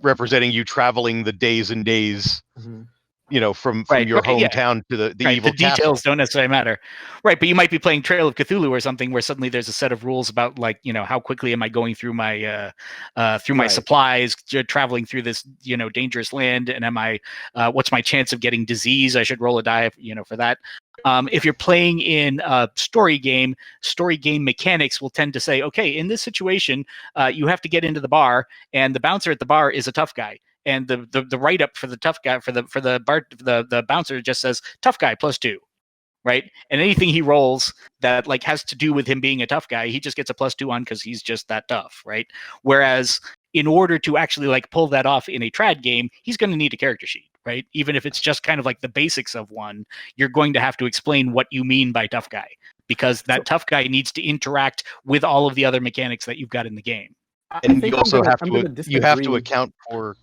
representing you traveling the days and days. Mm-hmm. From your hometown to the evil the details castle. Don't necessarily matter, right? But you might be playing Trail of Cthulhu or something where suddenly there's a set of rules about, like, how quickly am I going through my my supplies, traveling through this dangerous land, and am I what's my chance of getting disease? I should roll a die for that. If you're playing in a story game mechanics will tend to say, okay, in this situation, you have to get into the bar, and the bouncer at the bar is a tough guy. And the write up for the tough guy for the bouncer just says tough guy +2, right? And anything he rolls that, like, has to do with him being a tough guy, he just gets a +2 on because he's just that tough, right? Whereas in order to actually, like, pull that off in a trad game, he's going to need a character sheet, right? Even if it's just kind of like the basics of one, you're going to have to explain what you mean by tough guy, because that tough guy needs to interact with all of the other mechanics that you've got in the game. And you also have to account for.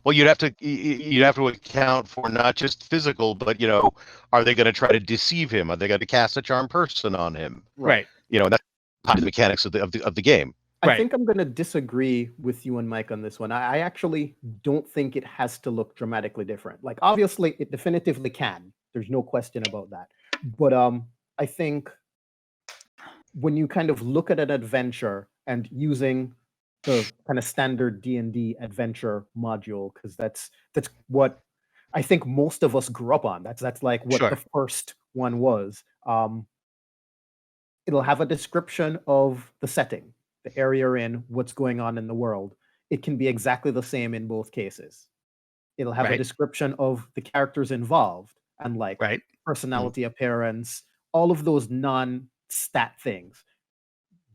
Well, you'd have to account for not just physical, but are they going to try to deceive him? Are they going to cast a charm person on him? Right. That's part of the mechanics of the game. I think I'm going to disagree with you and Mike on this one. I actually don't think it has to look dramatically different. Like, obviously, it definitively can. There's no question about that. But I think when you kind of look at an adventure and using the kind of standard D&D adventure module, because that's what I think most of us grew up on. That's like what the first one was. It'll have a description of the setting, the area you're in, what's going on in the world. It can be exactly the same in both cases. It'll have a description of the characters involved and, like, personality, appearance, all of those non-stat things.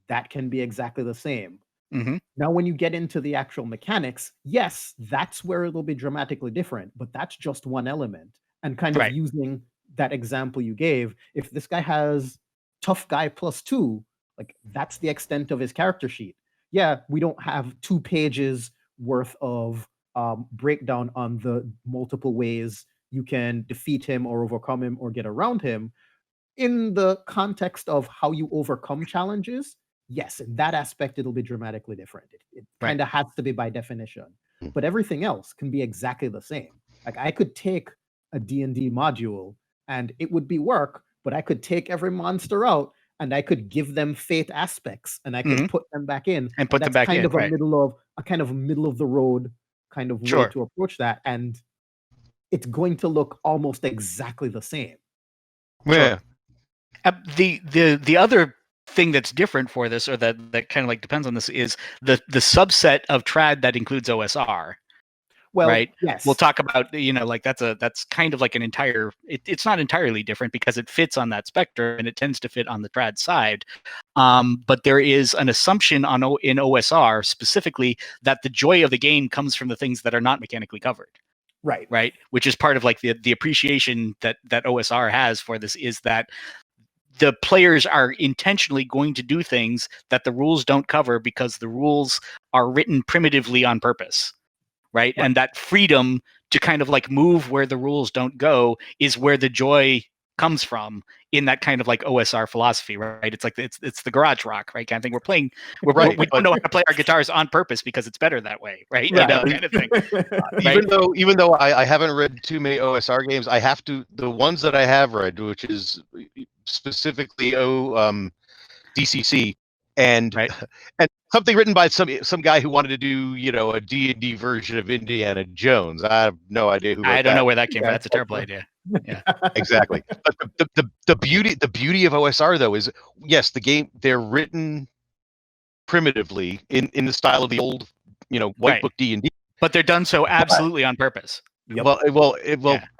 That can be exactly the same. Mm-hmm. Now, when you get into the actual mechanics, yes, that's where it'll be dramatically different, but that's just one element. And kind of using that example you gave, if this guy has tough guy +2, like, that's the extent of his character sheet. Yeah, we don't have 2 pages worth of breakdown on the multiple ways you can defeat him or overcome him or get around him. In the context of how you overcome challenges, yes, in that aspect, it'll be dramatically different. It kind of has to be by definition. But everything else can be exactly the same. Like, I could take a D&D module and it would be work, but I could take every monster out and I could give them fate aspects and I could put them back in. And put them back in. A kind of a middle of the road kind of way to approach that. And it's going to look almost exactly the same. Yeah. The other thing that's different for this, or that kind of like depends on this, is the subset of trad that includes OSR. Well, right. yes. We'll talk about, like that's kind of like an entire, it's not entirely different because it fits on that spectrum and it tends to fit on the trad side. But there is an assumption in OSR specifically that the joy of the game comes from the things that are not mechanically covered. Right. Right. Which is part of like the appreciation that OSR has for this, is that the players are intentionally going to do things that the rules don't cover because the rules are written primitively on purpose. Right. And that freedom to kind of like move where the rules don't go is where the joy comes from in that kind of like OSR philosophy, right? It's like it's the garage rock, right? Kind of thing. We don't know how to play our guitars on purpose because it's better that way, right? Right. Kind of thing. Even though I haven't read too many OSR games, I have to, the ones that I have read, which is specifically DCC, and and something written by some guy who wanted to do a D&D version of Indiana Jones. I have no idea who wrote that. I don't know where that came from. That's a terrible idea. Yeah, exactly. But the beauty of OSR though is, yes, the game, they're written primitively in the style of the old white book D&D, but they're done so absolutely on purpose. Yep.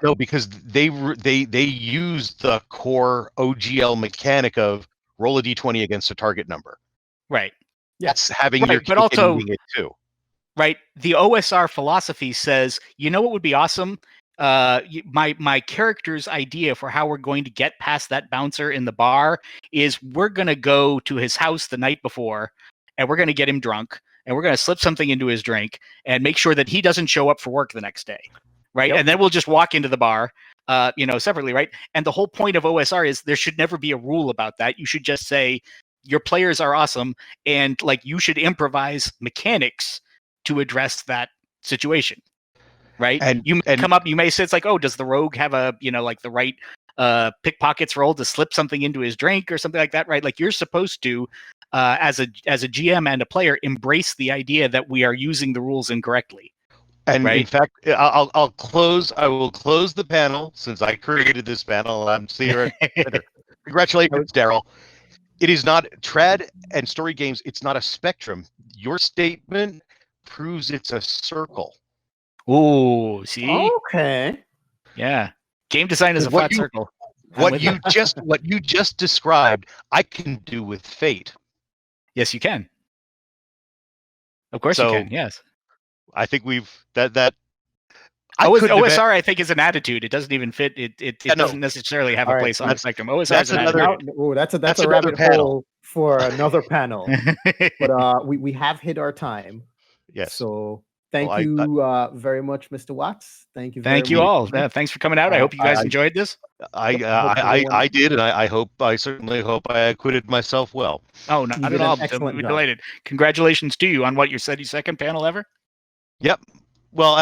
No, because they use the core OGL mechanic of roll a d20 against a target number. Right. That's having your but also it too. Right. The OSR philosophy says, what would be awesome? My character's idea for how we're going to get past that bouncer in the bar is we're going to go to his house the night before and we're going to get him drunk and we're going to slip something into his drink and make sure that he doesn't show up for work the next day. Right. Yep. And then we'll just walk into the bar, separately. Right. And the whole point of OSR is there should never be a rule about that. You should just say your players are awesome and like you should improvise mechanics to address that situation. Right. And you may come up, you may say it's like, oh, does the rogue have a, like the right pickpockets roll to slip something into his drink or something like that? Right. Like you're supposed to, as a GM and a player, embrace the idea that we are using the rules incorrectly. And in fact, I will close the panel since I created this panel. I'm seeing Congratulations, Daryl. It is not trad and story games. It's not a spectrum. Your statement proves it's a circle. Oh, see? Okay. Yeah. Game design is a flat circle. What you just described, I can do with Fate. Yes, you can. Of course you can. Yes. I think we've OSR, I think, is an attitude. It doesn't even fit. It doesn't necessarily have a place on the spectrum. OSR that's another. That's a rabbit hole for another panel. But we have hit our time. Yes. So thank you very much, Mr. Watts. Thank you. Thank you all. Thanks for coming out. I hope you guys enjoyed this. I did, and I certainly hope I acquitted myself well. Oh, not at all. I'm delighted. Congratulations to you on what you said, your second panel ever. Yep. Well,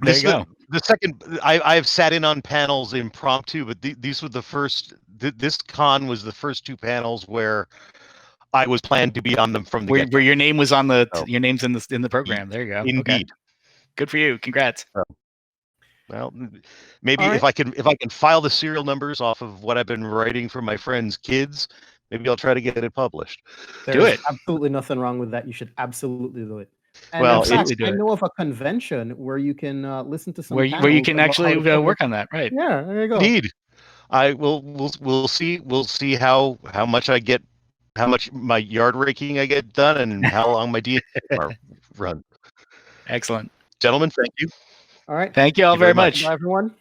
there you go. The second, I have sat in on panels impromptu, but these were the first. This con was the first two panels where I was planned to be on them from the get-go. Where your name was on your name's in the program. There you go. Indeed. Okay. Good for you. Congrats. Well, maybe if I can file the serial numbers off of what I've been writing for my friends' kids, maybe I'll try to get it published. There's absolutely nothing wrong with that. You should absolutely do it. And in fact, I know of a convention where you can listen to some where you can actually work on that, right? Yeah, there you go. Indeed. We'll see how much I get, how much my yard raking I get done, and how long my DNR run. Excellent, gentlemen. Thank you. All right. Thank you all very much. Bye, everyone.